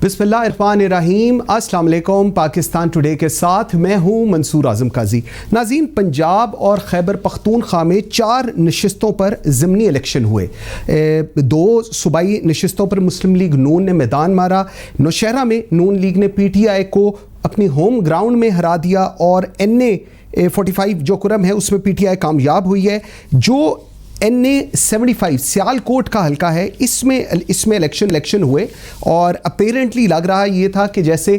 बिस्मिल्लाहिर्रहमानिर्रहीम। अस्सलाम वालेकुम। पाकिस्तान टुडे के साथ मैं हूँ मंसूर आज़म काजी। नाज़रीन, पंजाब और खैबर पख्तूनख्वा में 4 नशिस्तों पर ज़िमनी इलेक्शन हुए। 2 सूबाई नशिस्तों पर मुस्लिम लीग नून ने मैदान मारा। नौशहरा में नून लीग ने PTI को अपनी होम ग्राउंड में हरा दिया और NA 45 जो कुरम है उसमें PTI कामयाब हुई है। जो NA 75 सियालकोट का हल्का है, इसमें इलेक्शन हुए और अपेरेंटली लग रहा ये था कि जैसे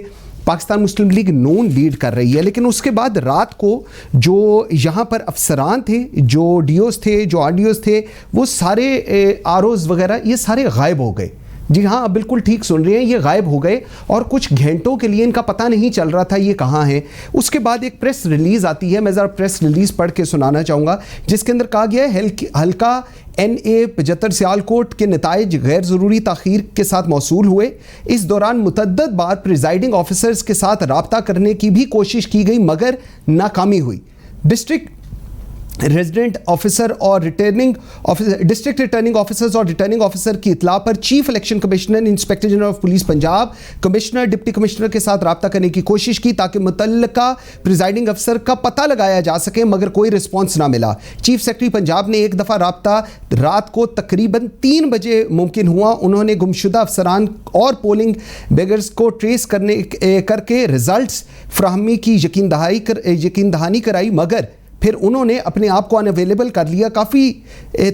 पाकिस्तान मुस्लिम लीग नून लीड कर रही है, लेकिन उसके बाद रात को जो यहाँ पर अफसरान थे, जो DOs थे, जो RDOs थे, वो सारे ROs वगैरह ये सारे गायब हो गए। जी हाँ, आप बिल्कुल ठीक सुन रहे हैं, ये गायब हो गए और कुछ घंटों के लिए इनका पता नहीं चल रहा था ये कहाँ हैं। उसके बाद एक प्रेस रिलीज़ आती है, मैं ज़रा प्रेस रिलीज़ पढ़ के सुनाना चाहूँगा, जिसके अंदर कहा गया है हल्का NA 75 सियालकोट के नताइज गैर ज़रूरी ताख़ीर के साथ मौसूल हुए। इस दौरान मुतअद्दिद बार प्रिजाइडिंग ऑफिसर्स के साथ रब्ता करने की भी कोशिश की गई मगर नाकामी हुई। डिस्ट्रिक्ट रेजिडेंट ऑफिसर और डिस्ट्रिक्ट रिटर्निंग ऑफिसर्स और रिटर्निंग ऑफिसर की इतला पर chief election commissioner, inspector general of police Punjab, commissioner, deputy commissioner के साथ रब्ता करने की कोशिश की ताकि मुतल्लिका प्रिजाइडिंग अफसर का पता लगाया जा सके, मगर कोई रिस्पॉन्स ना मिला। चीफ सेक्रेटरी पंजाब ने एक दफ़ा रब्ता रात को तकरीबन 3 बजे मुमकिन हुआ। उन्होंने गुमशुदा अफसरान और पोलिंग बेगर्स को ट्रेस करके रिजल्ट्स फ्राहमी की यकीन दहानी कराई, मगर फिर उन्होंने अपने आप को अनअवेलेबल कर लिया। काफ़ी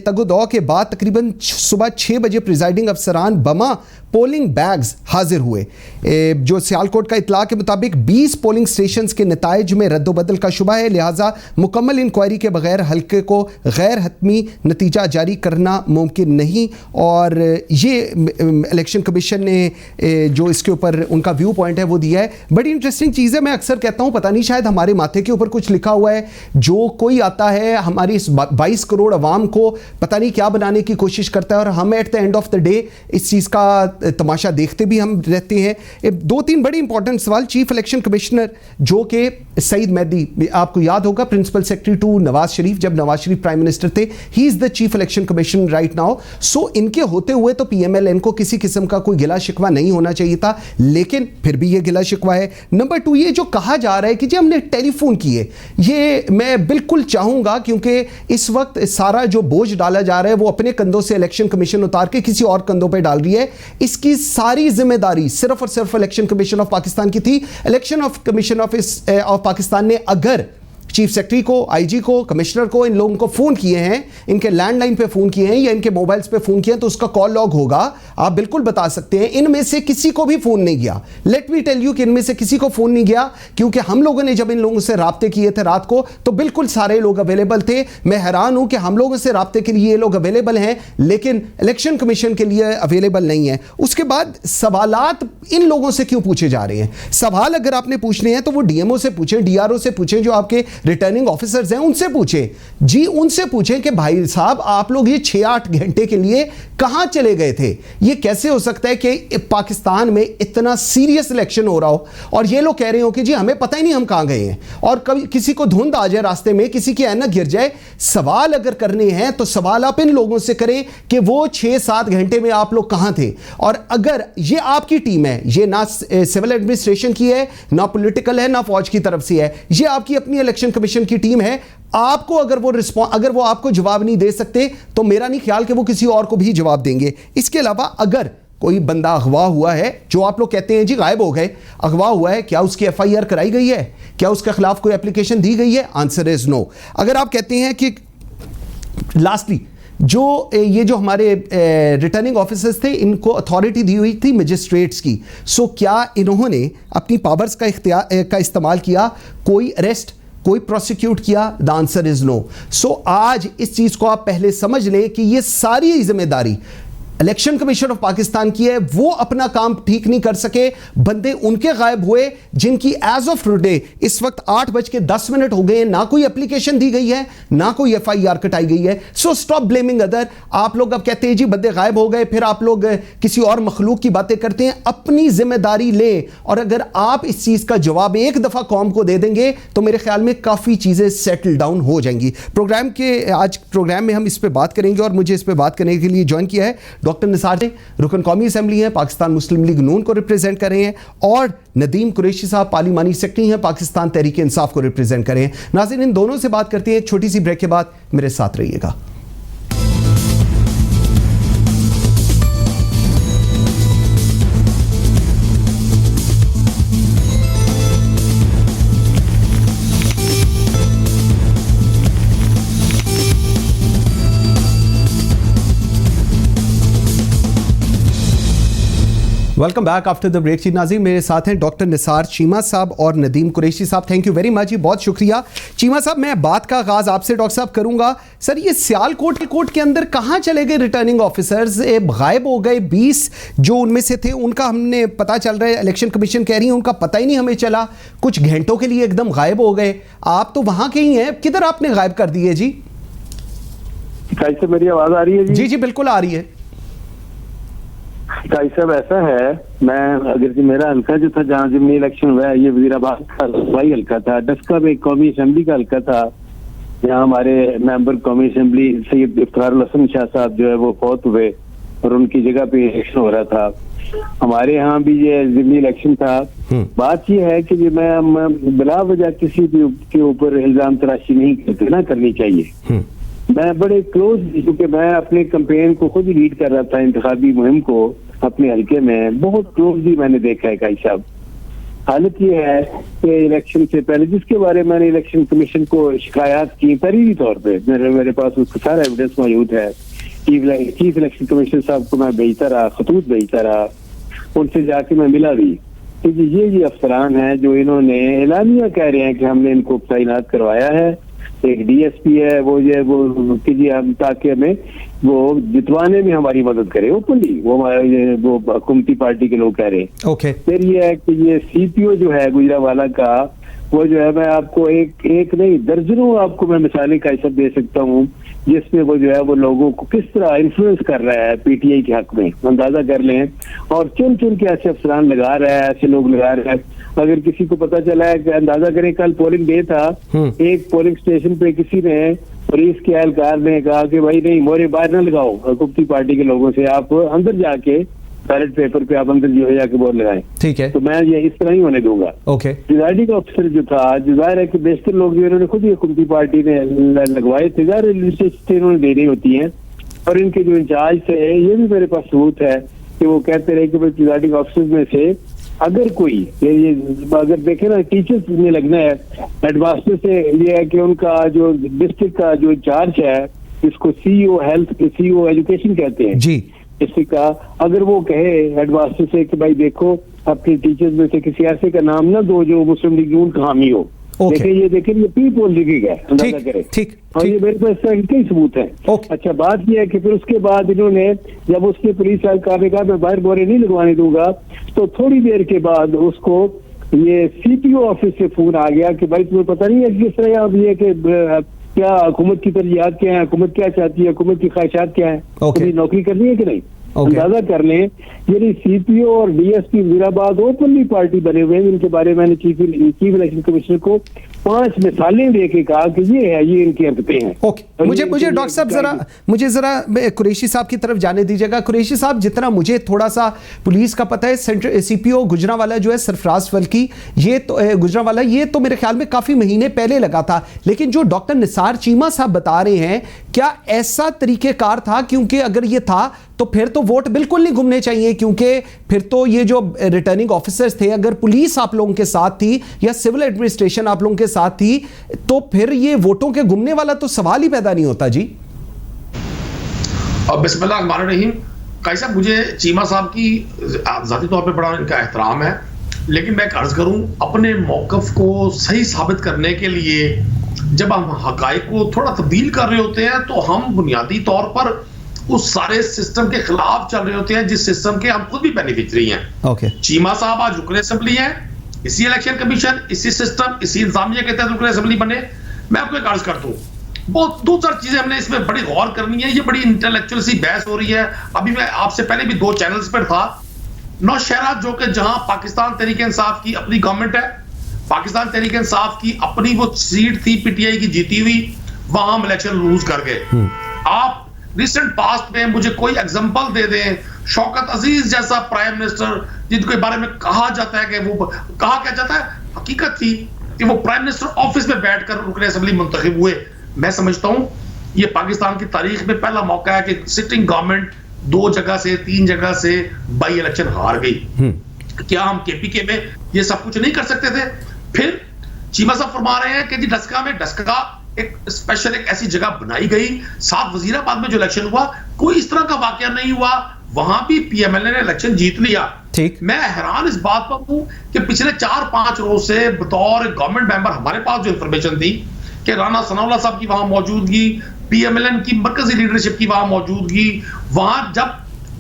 तगदौ के बाद तकरीबन सुबह 6 बजे प्रिजाइडिंग अफसरान बमा पोलिंग बैग्स हाजिर हुए। जो सियालकोट का इतला के मुताबिक 20 पोलिंग स्टेशंस के नताइज में रद्दोबदल का शुबा है, लिहाजा मुकम्मल इंक्वायरी के बगैर हल्के को गैर हतमी नतीजा जारी करना मुमकिन नहीं। और ये इलेक्शन कमीशन ने जो इसके ऊपर उनका व्यू पॉइंट है वो दिया है। बड़ी इंटरेस्टिंग चीज़ है। मैं अक्सर कहता हूँ, पता नहीं शायद हमारे माथे के ऊपर कुछ लिखा हुआ है। जो कोई आता है हमारी इस 22 करोड़ अवाम को पता नहीं क्या बनाने की कोशिश करता है और हम eight the end of the day इस चीज़ का तमाशा देखते भी हम रहते हैं। 2-3 बड़ी इंपॉर्टेंट सवाल। चीफ इलेक्शन कमिश्नर जो कि सईद मेहदी, आपको याद होगा, principal secretary to Nawaz Sharif, जब नवाज शरीफ प्राइम मिनिस्टर थे, he is the chief election commissioner right now. So इनके होते हुए तो PMLN को किसी किस्म का कोई गिला शिकवा नहीं होना चाहिए था, लेकिन फिर भी ये गिला शिकवा है। नंबर 2, ये जो कहा जा रहा है कि जी हमने टेलीफोन किए, ये मैं बिल्कुल चाहूँगा, क्योंकि इस वक्त सारा जो बोझ डाला जा रहा है वो अपने कंधों से इलेक्शन कमीशन उतार के किसी और कंधों पर डाल रही है। इसकी सारी जिम्मेदारी सिर्फ और सिर्फ इलेक्शन कमीशन ऑफ पाकिस्तान की थी। Election of commission of Pakistan ने अगर चीफ सेक्रेटरी को, IG को, कमिश्नर को, इन लोगों को फ़ोन किए हैं, इनके लैंडलाइन पे फ़ोन किए हैं या इनके मोबाइल्स पे फ़ोन किए हैं, तो उसका कॉल लॉग होगा, आप बिल्कुल बता सकते हैं। इनमें से किसी को भी फ़ोन नहीं गया। लेट मी टेल यू कि इनमें से किसी को फ़ोन नहीं गया, क्योंकि हम लोगों ने जब इन लोगों से राब्ते किए थे रात को तो बिल्कुल सारे लोग अवेलेबल थे। मैं हैरान हूं कि हम लोगों से राब्ते के लिए ये लोग अवेलेबल हैं लेकिन इलेक्शन कमीशन के लिए अवेलेबल नहीं है। उसके बाद सवालात इन लोगों से क्यों पूछे जा रहे हैं? सवाल अगर आपने पूछने हैं तो वो DMO से पूछें, DRO से पूछें, जो आपके रिटर्निंग ऑफिसर्स हैं उनसे पूछें। जी उनसे पूछें कि भाई साहब आप लोग ये 6-8 घंटे के लिए कहां चले गए थे? ये कैसे हो सकता है कि पाकिस्तान में इतना सीरियस इलेक्शन हो रहा हो और ये लोग कह रहे हो कि जी हमें पता ही नहीं हम कहां गए हैं, और कभी किसी को धुंध आ जाए रास्ते में, किसी की ऐनक गिर जाए। सवाल अगर करने हैं तो सवाल आप इन लोगों से करें कि वो 6-7 घंटे में आप लोग कहां थे। और अगर ये आपकी टीम है, ये ना सिविल एडमिनिस्ट्रेशन की है, ना पॉलिटिकल है, ना फौज की तरफ से है, ये आपकी अपनी इलेक्शन कमीशन की टीम है। आपको अगर वो आपको जवाब नहीं दे सकते तो मेरा नहीं ख्याल कि वो किसी और को भी जवाब देंगे। इसके अलावा अगर कोई बंदा अगवा हुआ है, जो आप लोग कहते हैं जी गायब हो गए, अगवा हुआ है, क्या उसकी FIR कराई गई है? क्या उसके खिलाफ कोई एप्लीकेशन दी गई है? Answer is no. अगर आप कहते हैं कि लास्टली ये जो हमारे रिटर्निंग ऑफिसर्स थे, इनको अथॉरिटी दी हुई थी मजिस्ट्रेट्स की, सो क्या इन्होंने अपनी पावर्स का इस्तेमाल किया? कोई अरेस्ट, कोई प्रोसिक्यूट किया? The answer is no. So आज इस चीज को आप पहले समझ लें कि ये सारी जिम्मेदारी इलेक्शन कमीशन ऑफ पाकिस्तान की है। वो अपना काम ठीक नहीं कर सके, बंदे उनके गायब हुए जिनकी एज ऑफ टुडे इस वक्त 8:10 हो गए हैं, ना कोई एप्लीकेशन दी गई है, ना कोई FIR कटाई गई है। So stop blaming other. आप लोग अब कहते हैं जी बंदे गायब हो गए, फिर आप लोग किसी और मखलूक की बातें करते हैं। अपनी जिम्मेदारी लें, और अगर आप इस चीज का जवाब एक दफा कौम को दे देंगे तो मेरे ख्याल में काफी चीजें सेटल डाउन हो जाएंगी। आज प्रोग्राम में हम इस पर बात करेंगे और मुझे इस पर बात करने के लिए ज्वाइन किया है डॉक्टर निसार जी रुकन कौमी असेंबली हैं, पाकिस्तान मुस्लिम लीग नून को रिप्रेजेंट कर रहे हैं, और नदीम कुरैशी साहब पार्लिमानी सेक्रेटरी हैं, पाकिस्तान तहरीक इंसाफ को रिप्रेजेंट कर रहे हैं। नाज़रीन, इन दोनों से बात करते हैं छोटी सी ब्रेक के बाद, मेरे साथ रहिएगा। Welcome back after the break. जी नाज़रीन, मेरे साथ हैं डॉक्टर निसार चीमा साहब और नदीम कुरैशी साहब। थैंक यू वेरी मच जी, बहुत शुक्रिया। चीमा साहब, मैं बात का आगाज़ आपसे डॉक्टर साहब करूंगा। सर, ये सियालकोट कोर्ट के अंदर कहाँ चले गए रिटर्निंग ऑफिसर्स? गायब हो गए 20 जो उनमें से थे, उनका हमने पता चल रहा है, इलेक्शन कमीशन कह रही है उनका पता ही नहीं हमें चला, कुछ घंटों के लिए एकदम गायब हो गए। आप तो वहाँ के ही हैं, किधर आपने गायब कर दिए जी? कैसे मेरी आवाज आ रही है जी? जी जी बिल्कुल आ रही है। भाई साहब, ऐसा है, मैं अगर मेरा हल्का जो था जहाँ जिमनी इलेक्शन हुआ है, ये वजीराबाद का वही हल्का था। डस्का में कौमी असेंबली का हल्का था, जहाँ हमारे मेंबर कौमी असेंबली सैयद इफ्तारुल हसन शाह साहब जो है वो फौत हुए और उनकी जगह पे इलेक्शन हो रहा था। हमारे यहाँ भी ये जिमनी इलेक्शन था। बात ये है कि मैं बिला वजह किसी के ऊपर इल्जाम तराशी नहीं करनी चाहिए। मैं बड़े क्लोज, क्योंकि मैं अपने कैंपेन को खुद ही लीड कर रहा था, इंतखाबी मुहिम को अपने हल्के में बहुत क्लोजली मैंने देखा है काई साहब। हालत ये है कि इलेक्शन से पहले जिसके बारे में मैंने इलेक्शन कमीशन को शिकायत की तहरीरी तौर पे, मेरे पास उसका सारा एविडेंस मौजूद है। चीफ इलेक्शन कमीशन साहब को मैं भेजता रहा, खतूत भेजता रहा, उनसे जाके मैं मिला भी कि ये अफसरान है जो इन्होंने एलानिया कह रहे हैं कि हमने इनको तैनात करवाया है। एक डीएसपी है वो कि जी हम, ताकि हमें वो जितवाने में हमारी मदद करे, ओपनली वो हुकूमती पार्टी के लोग कह रहे हैं। ओके। फिर ये है कि ये सीपीओ जो है गुजरावाला का, वो जो है, मैं आपको एक नहीं दर्जनों आपको मैं मिसालें कैसे दे सकता हूँ जिसमें वो जो है वो लोगों को किस तरह इन्फ्लुएंस कर रहा है पीटीआई के हक में, अंदाजा कर लें। और चुन चुन के ऐसे अफसरान लगा रहा है, ऐसे लोग लगा रहे हैं। अगर किसी को पता चला है कि अंदाजा करें, कल पोलिंग डे था, एक पोलिंग स्टेशन पे किसी ने, पुलिस के एहलकार ने कहा कि भाई नहीं, मोरे बाहर ना लगाओ हुकूमती पार्टी के लोगों से, आप अंदर जाके बैलेट पेपर पे आप अंदर जो है जाके वोट लगाएं। ठीक है, तो मैं ये इस तरह ही होने दूंगा। ओके। प्रिजाइडिंग ऑफिसर जो था, जाहिर है कि बेशतर लोग जो इन्होंने खुद ही हुकूमती पार्टी ने लगवाए थे, ज़ाहिर इन्होंने देनी होती है। और इनके जो इंचार्ज थे, ये भी मेरे पास सबूत है कि वो कहते रहे कि भाई प्रिजाइडिंग ऑफिसर में से अगर कोई ये अगर देखे ना, टीचर्स में लगना है, हेडमास्टर से ये है कि उनका जो डिस्ट्रिक्ट का जो इंचार्ज है, जिसको सीईओ हेल्थ, सीईओ एजुकेशन कहते हैं जी, डिस्ट्रिक्ट का, अगर वो कहे हेडमास्टर से कि भाई देखो अपने टीचर्स में से किसी ऐसे का नाम ना दो जो मुस्लिम लीग नून का हामी हो, देखिए ये पीपल लिखी है, अंदाजा करें। ठीक, और ये मेरे पास कई सबूत है। अच्छा, बात ये है कि फिर उसके बाद इन्होंने, जब उसके पुलिस एहलकार ने कहा मैं बाहर बोरे नहीं लगवाने दूंगा, तो थोड़ी देर के बाद उसको ये सीपीओ ऑफिस से फोन आ गया कि भाई तुम्हें पता नहीं है किस तरह आप ये कि क्या हुकूमत की तरजीहात क्या है, हुकूमत क्या चाहती है, हुकूमत की ख्वाहिशात क्या है, तुम्हें नौकरी करनी है कि नहीं। अंदाजा कर लें, यानी सीपीओ और डीएसपी वजीराबाद ओपनली पार्टी बने हुए हैं, जिनके बारे में मैंने चीफ इलेक्शन कमिश्नर को 5 मिसालें देके कहा कि ये इनकी हरकतें हैं। ओके, मुझे डॉक्टर साहब जरा कुरैशी साहब की तरफ जाने दीजिएगा। कुरैशी साहब, जितना मुझे थोड़ा सा पुलिस का पता है, सेंट्रल सीपीओ गुजरांवाला जो है सरफराज फल्की, ये तो गुजरांवाला, ये तो मेरे ख्याल में काफी महीने पहले लगा था। लेकिन जो डॉक्टर निसार चीमा साहब बता रहे हैं, क्या ऐसा तरीकेकार था? क्योंकि अगर ये था तो फिर तो वोट बिल्कुल नहीं घूमने चाहिए, क्योंकि फिर तो ये जो रिटर्निंग ऑफिसर्स थे, अगर पुलिस आप लोगों के साथ थी या सिविल एडमिनिस्ट्रेशन आप लोगों के साथ थी, तो फिर ये वोटों के घूमने वाला तो सवाल ही पैदा नहीं होता जी। अब बिस्मिल्लाह रहमान रहीम। कैसा, मुझे चीमा साहब की जाती तौर पे बड़ा इनका एहतराम है, लेकिन मैं अर्ज करूं, अपने मौकफ को सही साबित करने के लिए जब हम हकाइक को थोड़ा तब्दील कर रहे होते हैं, तो हम बुनियादी तौर पर उस सारे सिस्टम के खिलाफ चल रहे होते हैं जिस सिस्टम के हम खुद भी बेनिफिशरी हैं। ओके। चीमा साहब आज रुकन असेंबली हैं, इसी इलेक्शन कमीशन, इसी सिस्टम, इसी इंतजामिया के तहत रुकन असेंबली बने। मैं आपको एक अर्ज करता हूँ, बहुत 2-4 चीजें हमने इसमें बड़ी गौर करनी है। ये बड़ी इंटेलेक्चुअल सी बहस हो रही है। अभी मैं आपसे पहले भी 2 चैनल्स पर था, नौशहरा जो कि जहां पाकिस्तान तहरीक इंसाफ की अपनी गवर्नमेंट है, पाकिस्तान तहरीक इंसाफ की अपनी वो सीट थी पीटीआई की जीती हुई, वहां हम इलेक्शन लूज कर गए। आप रिसेंट पास्ट में मुझे कोई एग्जांपल दे दें, शौकत अजीज जैसा प्राइम मिनिस्टर जिनके बारे में कहा जाता है कि वो कहा क्या जाता है, हकीकत थी कि वो प्राइम मिनिस्टर ऑफिस में बैठकर रुकने असेंबली मुंतखब हुए। मैं समझता हूं ये पाकिस्तान की तारीख में पहला मौका है कि सिटिंग गवर्नमेंट 2 जगह से 3 जगह से बाई इलेक्शन हार गई। क्या हम केपीके में ये सब कुछ नहीं कर सकते थे? फिर चीमा साहब फरमा रहे हैं कि जी डस्का में डस्का एक स्पेशल एक ऐसी जगह बनाई गई। साथ वजीराबाद में जो इलेक्शन हुआ कोई इस तरह का वाकया नहीं हुआ, वहां भी पीएमएलए ने इलेक्शन जीत लिया। ठीक, मैं हैरान इस बात पर हूं कि पिछले 4-5 रोज से बतौर गवर्नमेंट मेंबर हमारे पास जो इंफॉर्मेशन थी कि राना सनाउल्लाह साहब की वहां मौजूदगी, पीएमएलएन की मरकजी लीडरशिप की वहां मौजूदगी, वहां जब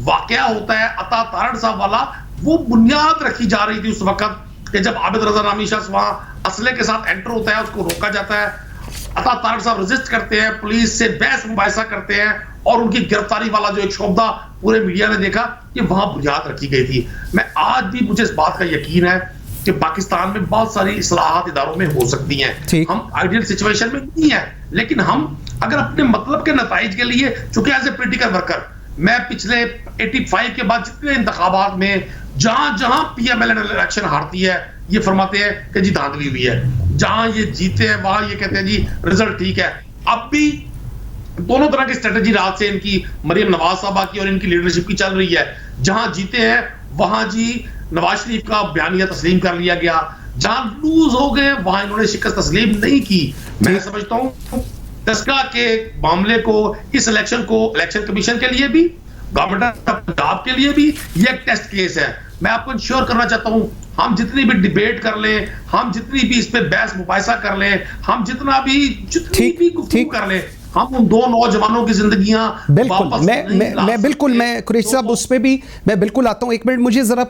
वाकया होता है अता तारड़ साहब वाला, वो बुनियाद रखी जा रही थी उस वक्त कि जब आबिद रजा नामी शख्स वहां असले के साथ एंटर होता है, उसको रोका जाता है, अता तारड़ साहब रेजिस्ट करते हैं, पुलिस से बहस मुबाहिसा करते हैं और उनकी गिरफ्तारी वाला जो एक शोबदा पूरे मीडिया ने देखा, ये वहां बुनियाद रखी गई थी। मैं आज भी मुझे इस बात का यकीन है कि पाकिस्तान में बहुत सारी इस्लाहात इदारों में हो सकती हैं। हम आइडियल सिचुएशन में नहीं है, लेकिन हम अगर अपने मतलब के नताइज के लिए, चूंकि एज ए पॉलिटिकल वर्कर मैं पिछले 85 के बाद जितने इंतखाबात में जहां जहां पीएमएलए इलेक्शन हारती है ये फरमाते हैं कि जी धांधली हुई है, जहां ये जीते हैं वहां ये कहते हैं जी रिजल्ट ठीक है। अब भी दोनों तरह की स्ट्रेटेजी रात से इनकी मरियम नवाज साहबा की और इनकी लीडरशिप की चल रही है। जहां जीते हैं वहां जी नवाज शरीफ का बयानिया तस्लीम कर लिया गया, जहां लूज हो गए वहां इन्होंने शिकस्त तस्लीम नहीं की। मैं समझता हूं डस्का के मामले को, इस इलेक्शन को इलेक्शन कमीशन के लिए भी, गवर्नमेंट ऑफ पंजाब के लिए भी ये एक टेस्ट केस है। मैं आपको इंश्योर करना चाहता हूं हम जितनी भी डिबेट कर लें, हम जितनी भी इस पे बहस मुबाहिसा कर लें, हम जितनी भी गुफ्तगू कर लें, हम उन 2 नौजवानों की जिंदगियां बिल्कुल मैं कुरैशी साहब उस पे भी मैं बिल्कुल आता हूं। 1 मिनट मुझे जरा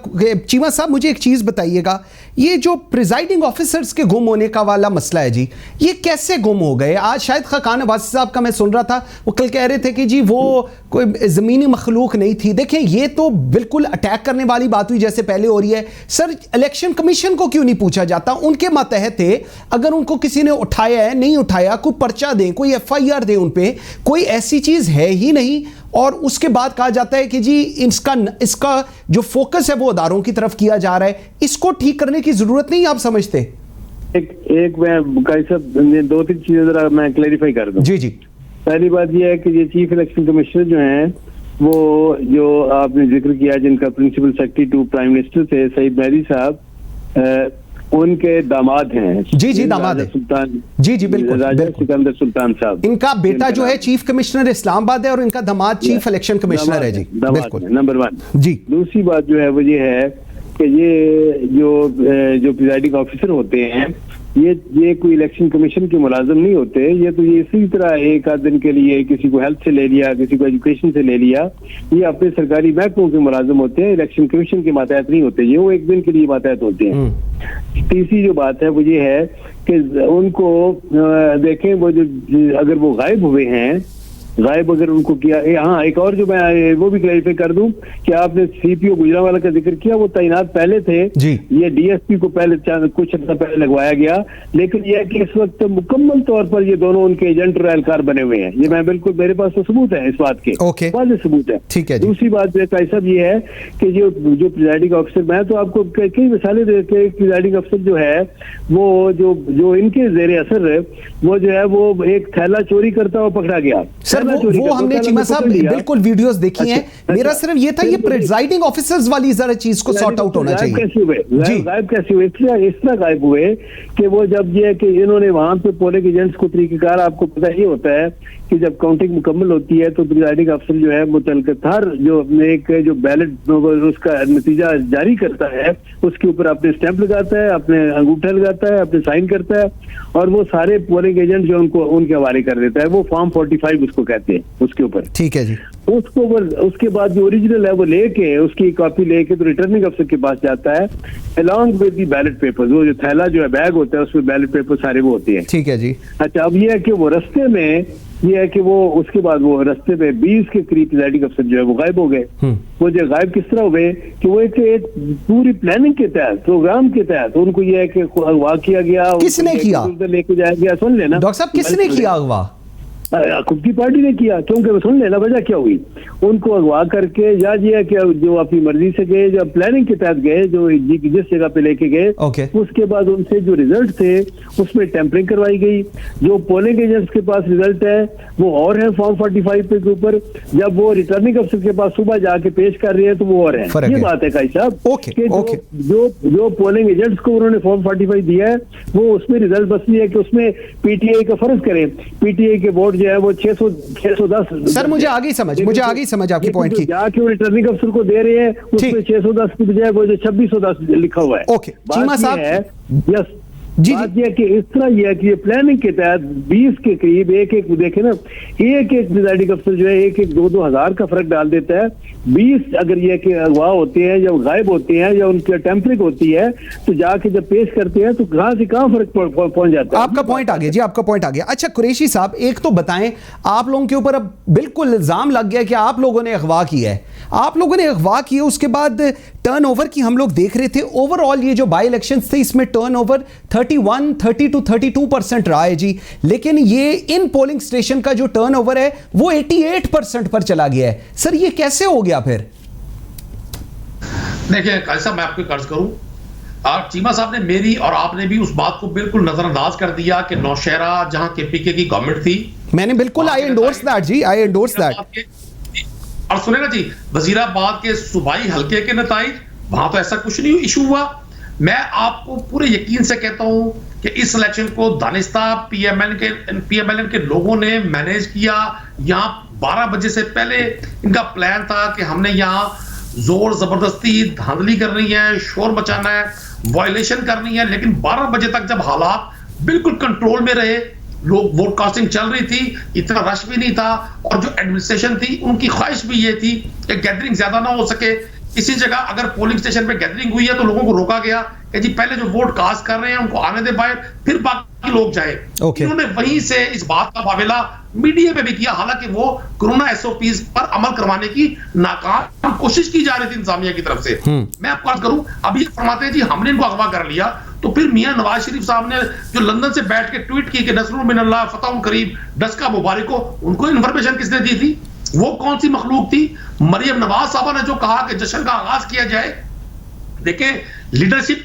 चीमा साहब मुझे एक चीज बताइएगा, ये जो प्रिजाइडिंग ऑफिसर्स के गुम होने का वाला मसला है जी, ये कैसे गुम हो गए? आज शायद खान अब्बासी साहब का मैं सुन रहा था, वो कल कह रहे थे कि जी वो कोई जमीनी मखलूक नहीं थी। देखें ये तो बिल्कुल अटैक करने वाली बात हुई जैसे पहले हो रही है। सर इलेक्शन कमीशन को क्यों नहीं पूछा जाता? उनके मातहत थे, अगर उनको किसी ने उठाया है नहीं उठाया, कोई पर्चा दें, कोई FIR उन पे, कोई ऐसी चीज है ही नहीं। और उसके बाद कहा जाता है कि जी इसका जो फोकस है वो अदारों की तरफ किया जा रहा है, इसको ठीक करने की जरूरत नहीं आप समझते? एक मैं कैसा 2-3 चीजें जरा मैं क्लैरिफाई कर दूं। जी जी। पहली बात यह है कि ये चीफ इलेक्शन कमिश्नर जो हैं वो जो आपने जिक्र किया जिनका principal secretary to prime minister थे सईद मेहदी साहब, उनके दामाद हैं। जी जी दामाद है सुल्तान। जी जी बिल्कुल राजा सिकंदर सुल्तान साहब। इनका बेटा जो है चीफ कमिश्नर इस्लामाबाद है और इनका दामाद चीफ इलेक्शन कमिश्नर है। जी बिल्कुल नंबर 1। जी दूसरी बात जो है वो ये है कि ये जो प्रिजाइडिंग ऑफिसर होते हैं ये कोई इलेक्शन कमीशन के मुलाजिम नहीं होते। ये तो ये इसी तरह एक आध दिन के लिए किसी को हेल्थ से ले लिया, किसी को एजुकेशन से ले लिया, ये अपने सरकारी महकमों के मुलाजिम होते हैं, इलेक्शन कमीशन के मातहत नहीं होते, ये वो एक दिन के लिए मातहत होते हैं। तीसरी जो बात है वो ये है कि उनको देखें, वो जो अगर वो गायब हुए हैं, गायब अगर उनको किया, हाँ एक और जो मैं वो भी क्लैरिफाई कर दूं कि आपने CPO गुजरांवाला का जिक्र किया, वो तैनात पहले थे जी। ये DSP को पहले कुछ अर्सा पहले लगवाया गया, लेकिन यह कि इस वक्त मुकम्मल तौर पर ये दोनों उनके एजेंट और एहलकार बने हुए हैं। ये मैं बिल्कुल, मेरे पास तो सबूत है इस बात के, वाज़ेह सबूत है। ठीक है। दूसरी बात साहब ये है कि जो प्रिजाइडिंग ऑफिसर, मैं तो आपको कई मिसालें दे के, प्रिजाइडिंग ऑफिसर जो है वो जो इनके जेर असर है वो जो है वो एक थैला चोरी करता हुआ पकड़ा गया। वो हमने चीमा साहब बिल्कुल वीडियोस देखी हैं। मेरा सिर्फ ये था, ये प्रिजाइडिंग ऑफिसर्स वाली जरा चीज को सॉर्ट आउट होना चाहिए। गायब कैसे हुए? इस तरह गायब हुए कि वो जब ये कि इन्होंने वहां पे पोलिंग एजेंट्स को तरीकेकार, आपको पता ही होता है कि जब काउंटिंग मुकम्मल होती है तो प्रिजाइडिंग अफसर जो है मुतलका हर जो बैलेट उसका नतीजा जारी करता है उसके ऊपर अपने स्टैंप लगाता है, अपने अंगूठा लगाता है, अपने साइन करता है और वो सारे पोलिंग एजेंट जो उनके हवाले कर देता है। वो फॉर्म 45 उसको कहते हैं उसके ऊपर। ठीक है जी। उसके बाद जो ओरिजिनल है वो लेके, उसकी कॉपी लेके तो रिटर्निंग अफसर के पास जाता है along with the ballot papers. वो जो थैला जो है बैग होता है उसमें बैलेट पेपर सारे वो होते हैं। ठीक है जी। अच्छा, अब ये है कि वो रास्ते में ये है कि वो उसके बाद वो रास्ते में 20 के करीब प्रिजाइडिंग अफसर जो है वो गायब हो गए। वो जो गायब किस तरह हुए कि वो एक पूरी प्लानिंग के तहत, प्रोग्राम के तहत उनको ये है कि अगवा किया गया। किसने किया? लेके जाया गया। सुन लेना डॉक्टर साहब, किसने किया अगवा? हुकूमती पार्टी ने किया, क्योंकि सुन लेना वजह क्या हुई, उनको अगवा करके या ये कि जो अपनी मर्जी से गए, जो प्लानिंग के तहत गए, जो जिस जगह पे लेके गए, उसके बाद उनसे जो रिजल्ट थे उसमें टेम्परिंग करवाई गई। जो पोलिंग एजेंट्स के पास रिजल्ट है वो और है फॉर्म 45 पे के ऊपर, जब वो रिटर्निंग अफसर के पास सुबह जाके पेश कर रहे हैं तो वो और है। ये बात है काई साहब कि जो पोलिंग एजेंट्स को उन्होंने फॉर्म 45 दिया है वो उसमें रिजल्ट बस नहीं है कि उसमें पीटीआई का फर्ज करें, पीटीआई के वोट जो है वो 610। सर मुझे आगे समझ आपकी पॉइंट की, जाके रिटर्निंग अफसर को दे रहे हैं उसमें 610 की बजाय वो जो 2610 लिखा हुआ है। ओके चीमा साहब, यस बात यह कि इस तरह यह कि ये प्लानिंग के तहत 20 के करीब एक देखे ना, एक प्रिजाइडिंग अफसर जो है 1-2 हज़ार का फर्क डाल देता है। 20 अगर ये कि अगवा होते हैं या गायब होते हैं या उनकी टेम्परिंग होती है तो जाके जब पेश करते हैं तो कहां से कहां फर्क पहुंच जाता है। आपका पॉइंट आ गया जी, आपका पॉइंट आ गया। अच्छा कुरैशी साहब, एक तो बताएं, आप लोगों के ऊपर अब बिल्कुल इल्जाम लग गया कि आप लोगों ने अगवा किया है, आप लोगों ने अगवा किया, उसके बाद टर्नओवर की हम लोग देख रहे थे। ओवरऑल ये जो बाई इलेक्शंस थे इसमें टर्नओवर 30 to 32% रहा है जी, लेकिन ये इन पोलिंग स्टेशन का जो टर्नओवर है वो 88% पर चला गया है। सर ये कैसे हो गया फिर? देखिए कैसा मैं आपको कर्ज करूं, चीमा साहब ने मेरी और आपने भी उस बात को बिल्कुल नजरअंदाज कर दिया कि नौशहरा जहां केपीके की गवर्नमेंट थी, मैंने बिल्कुल आई एंडोर्स दैट जी, आई एंडोर्स दैट। और सुनेगा जी, वजीराबाद के सूबाई हल्के के नताइज, वहां तो ऐसा कुछ नहीं इशू हुआ। मैं आपको पूरे यकीन से कहता हूं कि इस इलेक्शन को दानिस्ता पीएमएलएन के लोगों ने मैनेज किया। यहां 12 बजे से पहले इनका प्लान था कि हमने यहां जोर जबरदस्ती धांधली करनी है, शोर मचाना है, वायलेशन करनी है, लेकिन 12 बजे तक जब हालात बिल्कुल कंट्रोल में रहे, लोग वोट कास्टिंग चल रही थी, इतना रश भी नहीं था, और जो एडमिनिस्ट्रेशन थी उनकी ख्वाहिश भी ये थी कि गैदरिंग ज्यादा ना हो सके। इसी जगह अगर पोलिंग स्टेशन पे गैदरिंग हुई है तो लोगों को रोका गया कि जी पहले जो वोट कास्ट कर रहे हैं उनको आने दे बाहर, फिर बाकी लोग जाए। इन्होंने वहीं से इस बात का बावेला मीडिया पे भी किया, हालांकि वो कोरोना एसओपीज पर अमल करवाने की नाकाम कोशिश की जा रही थी इंतजामिया की तरफ से। मैं आपको बात करूं, अभी फरमाते हैं जी हमने इनको अगवा कर लिया, तो फिर मियां नवाज शरीफ साहब ने जो लंदन से बैठ के ट्वीट की कि नसरुल मिनल्लाह फतहुन करीब डस्का मुबारक को, उनको इन्फॉर्मेशन किसने दी थी? वो कौन सी मखलूक थी? मरियम नवाज साहबा ने जो कहा कि जश्न का आगाज किया जाए। देखें, लीडरशिप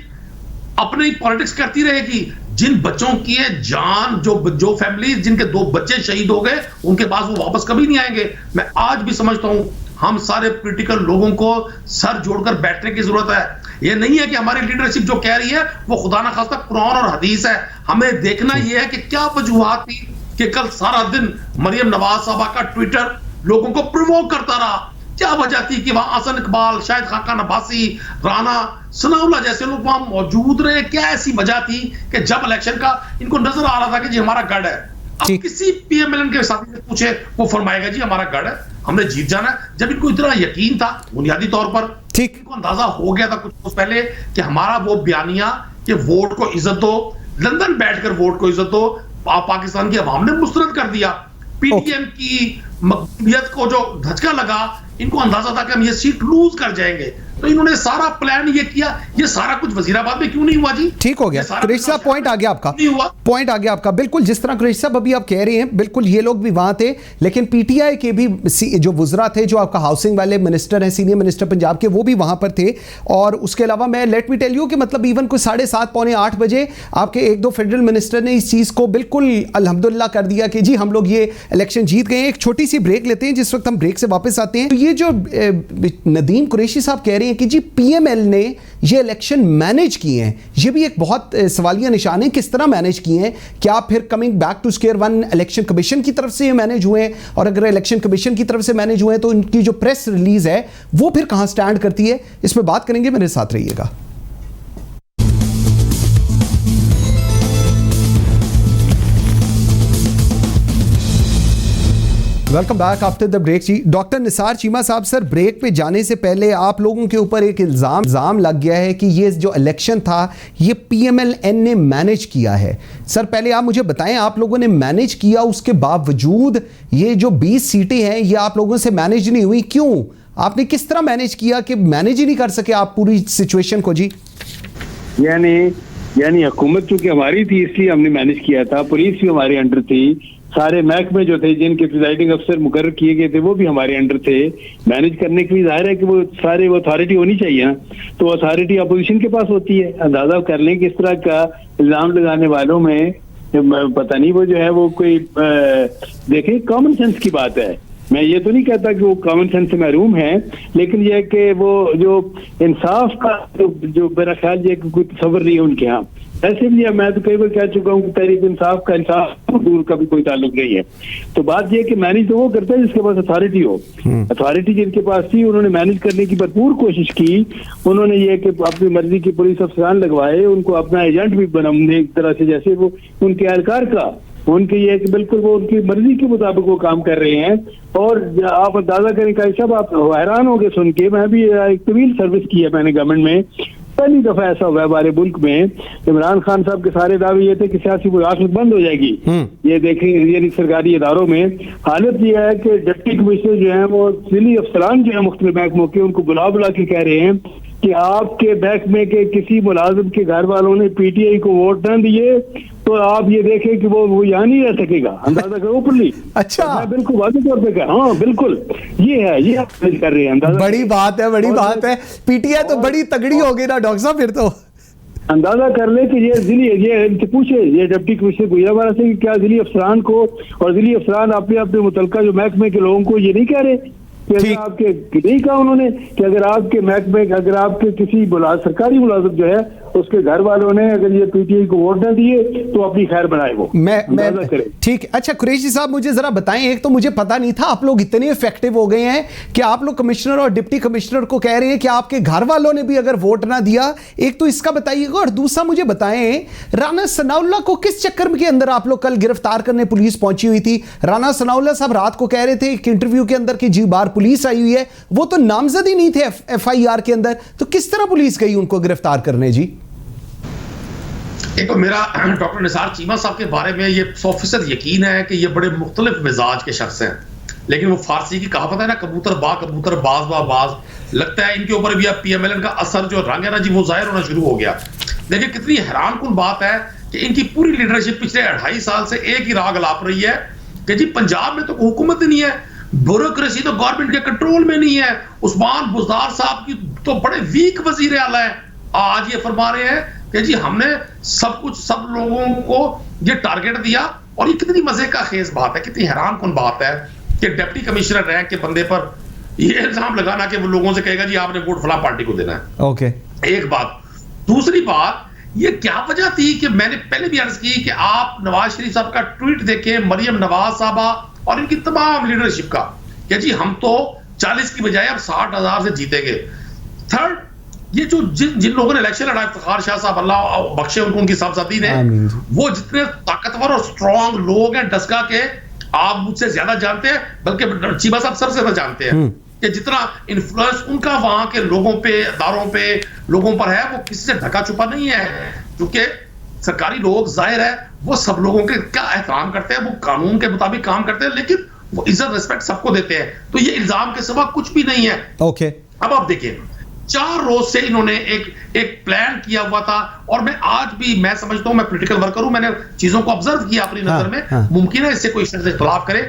अपनी पॉलिटिक्स करती रहेगी। जिन बच्चों की है जान, जो फैमिली जिनके 2 बच्चे शहीद हो गए, उनके पास वो वापस कभी नहीं आएंगे। मैं आज भी समझता हूं हम सारे पॉलिटिकल लोगों को सर जोड़कर बैठने की जरूरत है। ये नहीं है कि हमारी लीडरशिप जो कह रही है वो खुदा ना खास्ता कुरान और हदीस है। हमें देखना यह है कि क्या वजूहात थी कि कल सारा दिन मरियम नवाज साहबा का ट्विटर लोगों को प्रमोट करता रहा। क्या वजह थी कि वहां हसन इकबाल, शाहिद खान अब्बासी, राना सनाउल्लाह जैसे लोग वहां मौजूद रहे? क्या ऐसी वजह थी कि जब इलेक्शन का इनको नजर आ रहा था कि जी हमारा गढ़ है? अब किसी पीएमएलएन के साथी से पूछे, वो फरमाएगा जी हमारा गढ़ है, हमने जीत जाना है। जब इनको इतना यकीन था बुनियादी तौर पर, इनको अंदाजा हो गया था कुछ पहले कि हमारा वो बयानिया कि वोट को इज्जत दो, लंदन बैठकर वोट को इज्जत दो, पाकिस्तान की अवाम ने मुस्तरद कर दिया। पीटीएम की मकबूलियत को जो धचका लगा, इनको अंदाजा था कि हम ये सीट लूज कर जाएंगे, तो इन्होंने सारा प्लान ये किया। ये सारा कुछ वजीराबाद में क्यों नहीं हुआ जी? ठीक हो गया कुरैशी साहब, पॉइंट आ गया आपका, पॉइंट आ गया आपका। बिल्कुल जिस तरह कुरैशी साहब अभी आप कह रहे हैं, बिल्कुल ये लोग भी वहां थे, लेकिन पीटीआई के भी जो वुज़रा थे, जो आपका हाउसिंग वाले मिनिस्टर हैं, सीनियर मिनिस्टर पंजाब के, वो भी वहां पर थे। और उसके अलावा मैं लेट मी टेल यू कि मतलब इवन कोई 7:30 पौने 8 बजे आपके 1-2 फेडरल मिनिस्टर ने इस चीज़ को बिल्कुल अल्हम्दुलिल्लाह कर दिया कि जी हम लोग ये इलेक्शन जीत गए। एक छोटी सी ब्रेक लेते हैं, जिस वक्त हम ब्रेक से वापस आते हैं। तो ये जो नदीम कुरैशी साहब कह रहे हैं कि जी पीएमएल ने ये इलेक्शन मैनेज किए हैं, ये भी एक बहुत सवालिया निशान है, किस तरह मैनेज किए हैं? क्या फिर coming back to square one election commission की तरफ से ये मैनेज हुए हैं? और अगर इलेक्शन कमीशन की तरफ से मैनेज हुए हैं तो उनकी जो प्रेस रिलीज है वो फिर कहां स्टैंड करती है? इस पर बात करेंगे, मेरे साथ रहिएगा। Welcome back after the break जी। Doctor Nisar Cheema sahab, sir break पे जाने से पहले आप लोगों के ऊपर एक इल्ज़ाम लग गया है कि ये जो इलेक्शन था ये पीएमएलएन ने मैनेज किया है। सर पहले आप मुझे बताएं, आप लोगों ने मैनेज किया, उसके बावजूद ये जो 20 सीटें हैं ये आप लोगों से मैनेज नहीं हुई, क्यों? आपने किस तरह मैनेज किया कि मैनेज ही नहीं कर सके आप पूरी सिचुएशन को जी? यानी हुकूमत चूंकि हमारी थी इसलिए हमने मैनेज किया था, पुलिस भी हमारे अंडर थी, सारे महकमे जो थे जिनके प्रिजाइडिंग अफसर मुकर्रर किए गए थे वो भी हमारे अंडर थे। मैनेज करने के लिए जाहिर है कि वो सारे वो अथॉरिटी होनी चाहिए ना, तो अथॉरिटी अपोजिशन के पास होती है। अंदाजा कर लें कि इस तरह का इल्जाम लगाने वालों में पता नहीं वो जो है वो कोई देखें कॉमन सेंस की बात है। मैं ये तो नहीं कहता कि वो कॉमन सेंस से महरूम है, लेकिन ये कि वो जो इंसाफ का जो मेरा ख्याल ये कोई तस्वर नहीं है उनके यहाँ। ऐसे भी मैं तो कई बार कह चुका हूँ कि तहरीक इंसाफ का इंसाफ दूर का भी कोई ताल्लुक नहीं है। तो बात यह कि मैनेज तो वो करता है जिसके पास अथॉरिटी हो। अथॉरिटी जिनके पास थी उन्होंने मैनेज करने की भरपूर कोशिश की। उन्होंने ये कि अपनी मर्जी की पुलिस अफसरान लगवाए, उनको अपना एजेंट भी बनाने एक तरह से, जैसे वो उनके एहलकार का उनके ये कि बिल्कुल वो उनकी मर्जी के मुताबिक वो काम कर रहे हैं। और आप अंदाजा करें का सब आप हैरान हो गए सुन के। मैं भी एक तवील सर्विस की है मैंने गवर्नमेंट में। पहली दफा ऐसा हुआ है हमारे मुल्क में, इमरान खान साहब के सारे दावे ये थे कि सियासी मुदाखलत बंद हो जाएगी। ये देखें ये सरकारी इदारों में हालत ये है कि डिप्टी कमिश्नर जो है वो जिली अफसरान जो है मुख्तलिफ महकमों के उनको बुला बुला के कह रहे हैं कि आपके महकमे के किसी मुलाजिम के घर वालों ने पीटीआई को वोट न दिए तो आप ये देखें कि वो यहाँ नहीं रह सकेगा। अंदाजा करो ऊपरली। अच्छा, मैं बिल्कुल वाज़ेह तौर पे कहा, हाँ बिल्कुल ये है, ये आप कर रहे हैं। अंदाजा बड़ी बात है, बड़ी बात है। पीटीआई तो बड़ी तगड़ी हो गई ना डॉक्टर साहब फिर तो। अंदाजा कर ले कि ये जिली ये इनसे पूछे ये डिप्टी कमिश्नर गुजरावाला से कि क्या जिली अफसरान को और जिली अफसरान अपने अपने मुतलका जो महकमे के लोगों को ये नहीं कह रहे कि अगर आपके नहीं कहा उन्होंने कि अगर आपके महकमे अगर आपके किसी सरकारी मुलाजिम जो है उसके घर वालों ने अगर ये पीटीआई को वोट न दिए तो अपनी खैर बनाए वो। मैं ठीक। अच्छा कुरैशी साहब मुझे जरा बताएं, एक तो मुझे पता नहीं था आप लोग इतने इफेक्टिव हो गए हैं कि आप लोग कमिश्नर और डिप्टी कमिश्नर को कह रहे हैं कि आपके घर वालों ने भी अगर वोट ना दिया। एक तो इसका बताइएगा, और दूसरा मुझे बताएं राना सनाउल्लाह को किस चक्कर के अंदर आप लोग कल गिरफ्तार करने पुलिस पहुंची हुई थी? राना सनाउल्लाह साहब रात को कह रहे थे एक इंटरव्यू के अंदर कि जी बार पुलिस आई हुई है, वो तो नामजद ही नहीं थे FIR के अंदर, तो किस तरह पुलिस गई उनको गिरफ्तार करने? जी एक तो मेरा डॉक्टर निसार चीमा साहब के बारे में ये 100% यकीन है कि ये बड़े मुख्तलिफ मिजाज के शख्स हैं, लेकिन वो फारसी की कहावत है ना, कबूतर बाज बा बाज। लगता है इनके ऊपर भी अब PMLN का असर जो रंग है ना जी वो जाहिर होना शुरू हो गया। देखिए कितनी हैरानकुन बात है कि इनकी पूरी लीडरशिप पिछले 2.5 साल से एक ही राग लाप रही है कि जी पंजाब में तो हुकूमत नहीं है, ब्यूरोक्रेसी तो गवर्नमेंट के कंट्रोल में नहीं है। उस्मान बुज़दार साहब की तो बड़े वीक वजीर आला है, आज ये फरमा रहे हैं कि जी हमने सब कुछ सब लोगों को ये टारगेट दिया। और ये कितनी मजे का खेज बात है, कितनी हैरानकुन बात है कि डिप्टी कमिश्नर रैंक के बंदे पर ये इल्जाम लगाना कि वो लोगों से कहेगा जी आपने वोट फला पार्टी को देना है। ओके, एक बात। दूसरी बात, ये क्या वजह थी कि मैंने पहले भी अर्ज की कि आप नवाज शरीफ साहब का ट्वीट देखें, मरियम नवाज साहबा और इनकी तमाम लीडरशिप का कि जी हम तो 40 की बजाय अब 60,000 से जीतेंगे। थर्ड, ये जो जिन लोगों ने इलेक्शन लड़ा, इफ्तिखार शाह साहब अल्लाह बख्शे उनको, उनकी साहबजादी ने, वो जितने ताकतवर और स्ट्रॉन्ग लोग हैं डस्का के, आप मुझसे ज्यादा जानते हैं, बल्कि चीमा साहब सबसे ज्यादा जानते हैं कि जितना इन्फ्लुएंस उनका वहां के लोगों पे, अदारों पे, लोगों पर है, वो किसी से ढका छुपा नहीं है। क्योंकि सरकारी लोग जाहिर है वो सब लोगों के क्या एहतराम करते हैं, वो कानून के मुताबिक काम करते हैं, लेकिन वो इज्जत रिस्पेक्ट सबको देते हैं। तो ये इल्जाम के सिवा कुछ भी नहीं है। ओके, अब आप देखिए 4 रोज से इन्होंने एक प्लान किया हुआ था। और मैं आज भी मैं समझता हूं, मैं पॉलिटिकल वर्कर हूं, मैंने चीजों को ऑब्जर्व किया अपनी नजर में। मुमकिन है इससे कोई से इख्तिलाफ करे।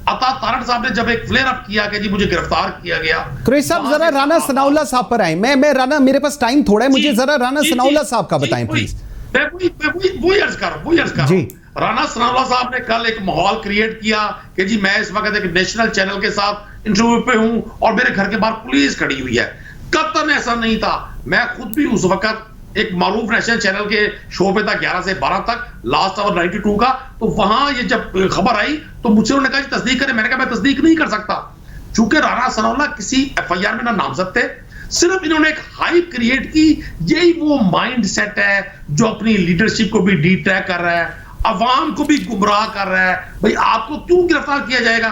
अता तारड़ साहब ने जब एक फ्लेयर अप किया कि जी मुझे गिरफ्तार किया गया। कुरैशी साहब जरा राना सनाउल्लाह साहब पर आए। मैं राना, मेरे पास टाइम थोड़ा है, मुझे जरा राना सनाउल्लाह साहब का बताएं प्लीज। वही अर्ज कर रहा हूं। राना सनाउल्लाह साहब ने कल एक माहौल क्रिएट किया कि जी मैं इस वक्त एक नेशनल चैनल के साथ इंटरव्यू पे हूं और मेरे घर के बाहर पुलिस खड़ी हुई है। कतन ऐसा नहीं था। मैं खुद भी उस वक्त एक मारूफ नेशनल चैनल के शो पे था 11 से 12 तक, लास्ट आवर 92 का। तो वहां ये जब खबर आई तो मुझसे उन्होंने कहा तस्दीक करें। मैंने कहा मैं तस्दीक नहीं कर सकता, चूंकि राना सनाउल्लाह किसी FIR में ना नामजद थे। सिर्फ इन्होंने एक हाइप क्रिएट की। यही वो माइंड सेट है जो अपनी लीडरशिप को भी डिट्रैक कर रहा है, अवाम को भी गुमराह कर रहा है। भाई आपको क्यों गिरफ्तार किया जाएगा?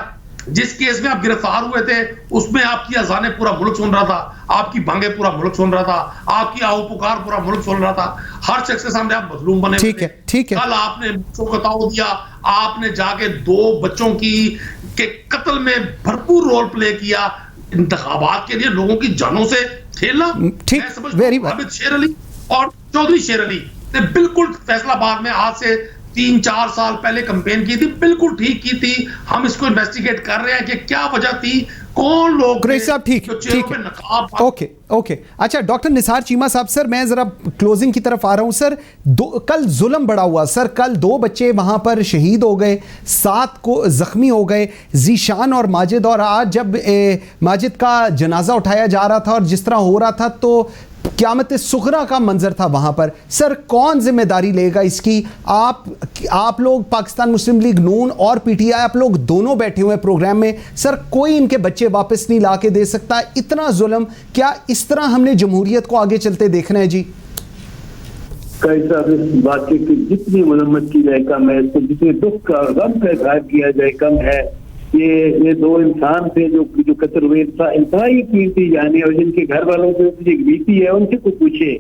जिस केस में आप गिरफ्तार हुए थे उसमें आपकी अजानें पूरा मुल्क सुन रहा था, आपकी भांगे पूरा मुल्क सुन रहा था, आपकी आओ पुकार पूरा मुल्क सुन रहा था। हर शख्स के सामने आप मजलूम बने। ठीक है। कल आपने बताओ दिया, आपने जाके 2 बच्चों के कत्ल में भरपूर रोल प्ले किया। इंतखाबात के लिए लोगों की जानों से खेलना। ठीक, वेरी हामिद शेर अली और चौधरी शेर अली ने बिल्कुल फैसलाबाद में आज से 3-4 साल पहले कैंपेन की थी, बिल्कुल ठीक की थी। हम इसको इन्वेस्टिगेट कर रहे हैं कि क्या वजह थी, कौन लोग कुरैशी साहब ठीक है, ओके ओके। अच्छा डॉक्टर निसार चीमा साहब, सर मैं जरा क्लोजिंग की तरफ आ रहा हूं सर। कल जुल्म बड़ा हुआ सर, कल 2 बच्चे वहां पर शहीद हो गए, 7 को जख्मी हो गए, जीशान और माजिद। और आज जब माजिद का जनाजा उठाया जा रहा था और जिस तरह हो रहा था, तो क़यामत सुगरा का मंजर था वहां पर। सर कौन जिम्मेदारी लेगा इसकी? आप लोग पाकिस्तान मुस्लिम लीग नून और पीटीआई, आप लोग दोनों बैठे हुए प्रोग्राम में। सर कोई इनके बच्चे वापस नहीं ला के दे सकता, इतना जुल्म। क्या इस तरह हमने जमहूरियत को आगे चलते देखना है जी? साहब इस वाक़े की जितनी मरम्मत की जाए कम है, इसको जितने दुख का गम का इजहार किया जाए कम है। ये 2 इंसान थे जो कत्ल हुए, इंतहाई कीमती जाने, और जिनके घर वालों के ऊपर एक बीती है उनसे कुछ पूछे।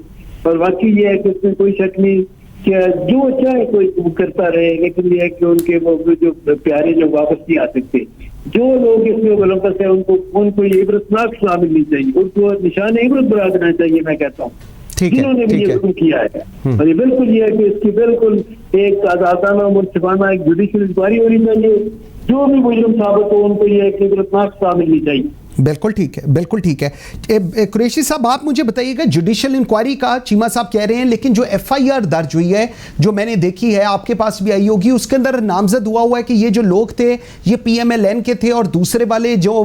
और वाकई ये है कि उसमें कोई शक नहीं कि जो चाहे कोई करता रहे, लेकिन ये है कि उनके वो जो प्यारे लोग वापस नहीं आ सकते। जो लोग इसमें मुलव्वस है उनको ये इबरतनाक सजा मिलनी चाहिए, उनको निशान इबरत बना देना चाहिए। मैं कहता हूँ जिन्होंने भी ये जुल्म किया है, और ये बिल्कुल ये है कि इसकी बिल्कुल एक आजादाना मुनसिफाना एक जुडिशल इंक्वायरी होनी चाहिए। जो भी मुजरिम साबित हो उनको ये एक इबरतनाक सजा मिलनी चाहिए। बिल्कुल ठीक है, बिल्कुल ठीक है। कुरैशी साहब आप मुझे बताइएगा, जुडिशल इंक्वायरी का चीमा साहब कह रहे हैं, लेकिन जो एफआईआर दर्ज हुई है, जो मैंने देखी है, आपके पास भी आई होगी, उसके अंदर नामजद हुआ है कि ये जो लोग थे ये पीएमएलएन के थे और दूसरे वाले जो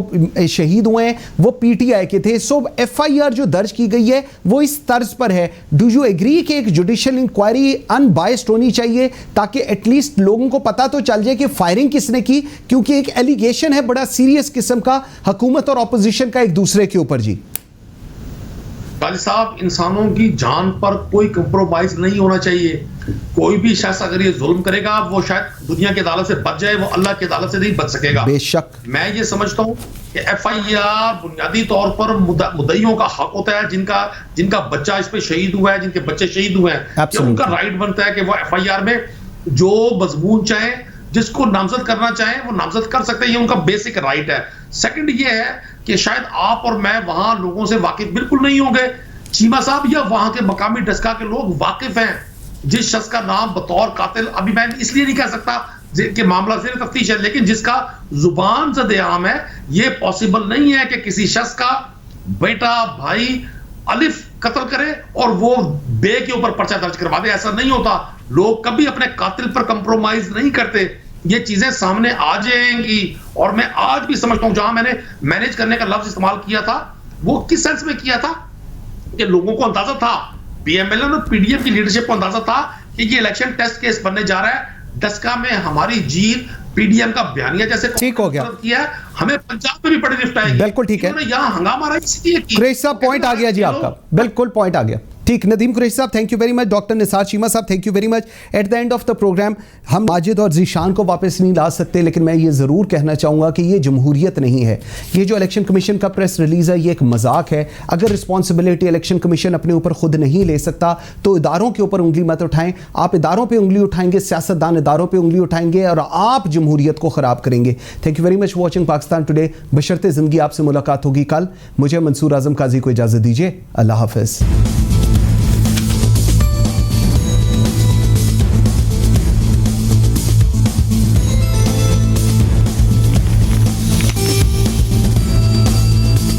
शहीद हुए हैं वो पीटीआई के थे। सो एफआईआर जो दर्ज की गई है वो इस तर्ज पर है। डू यू एग्री कि एक जुडिशल इंक्वायरी अनबायस्ड होनी चाहिए, ताकि एटलीस्ट लोगों को पता तो चल जाए कि फायरिंग किसने की? क्योंकि एक एलिगेशन है बड़ा सीरियस किस्म का हुकूमत और ऑपोजिशन का एक दूसरे के ऊपर। जी गाजी साहब, इंसानों की जान पर कोई कंप्रोमाइज नहीं होना चाहिए। कोई भी शख्स अगर ये जुल्म करेगा वो शायद दुनिया की अदालत से बच जाए, वो अल्लाह की अदालत से नहीं बच सकेगा। बेशक मैं ये समझता हूँ कि एफआईआर बुनियादी तौर पर मुद्दइयों का हक होता है, जिनका बच्चा इस पे शहीद हुआ है, जिनके बच्चे शहीद हुए हैं, उनका राइट बनता है कि वो एफआईआर में जो मजमून चाहे, जिसको नामजद करना चाहे वो नामजद कर सकते हैं। ये उनका बेसिक राइट है। सेकंड ये है कि शायद आप और मैं वहां लोगों से वाकिफ बिल्कुल नहीं होंगे, चीमा साहब या वहां के मकामी डस्का के लोग वाकिफ हैं। जिस शख्स का नाम बतौर कातिल, अभी मैं इसलिए नहीं कह सकता कि मामला ज़ेर तफ्तीश है, लेकिन जिसका जुबान ज़द-ए-आम है, ये पॉसिबल नहीं है कि किसी शख्स का बेटा भाई अलिफ कत्ल करे और वो बे के ऊपर पर्चा दर्ज करवा दे। ऐसा नहीं होता। लोग कभी अपने कातिल पर कंप्रोमाइज नहीं करते। ये चीजें सामने आ जाएंगी। और मैं आज भी समझता हूं, जहां मैंने मैनेज करने का लफ्ज इस्तेमाल किया था, वो किस सेंस में किया था कि लोगों को अंदाजा था, पीएमएलएन और पीडीएम की लीडरशिप को अंदाजा था कि ये इलेक्शन टेस्ट केस बनने जा रहा है। डस्का में हमारी जीत पीडीएम का बयानिया जैसे ठीक हो गया किया, हमें पंजाब में भी बड़ी लिफ्ट आएगी। बिल्कुल ठीक है। यहाँ हंगामा रहा इसलिए कुरैशी साहब पॉइंट आ गया जी आपका, बिल्कुल पॉइंट आ गया। ठीक, नदीम कुरैशी साहब thank you very much. Doctor Nisar Cheema साहब thank you very much. At the end of the program हम माजिद और जीशान को वापस नहीं ला सकते, लेकिन मैं ये ज़रूर कहना चाहूँगा कि ये जमहूरियत नहीं है। ये जो इलेक्शन कमीशन का प्रेस रिलीज़ है ये एक मजाक है। अगर रिस्पॉन्सिबिलिटी इलेक्शन कमीशन अपने ऊपर खुद नहीं ले सकता तो इदारों के ऊपर उंगली मत उठाएं। आप इदारों पर उंगली उठाएंगे, सियासतदान इदारों पर उंगली उठाएंगे और आप जमहूरियत को ख़राब करेंगे। Thank you very much for watching Pakistan today. बशर्ते ज़िंदगी आपसे मुलाकात होगी कल। मुझे मंसूर आज़म काजी को इजाज़त दीजिए। अल्लाह हाफ़िज़।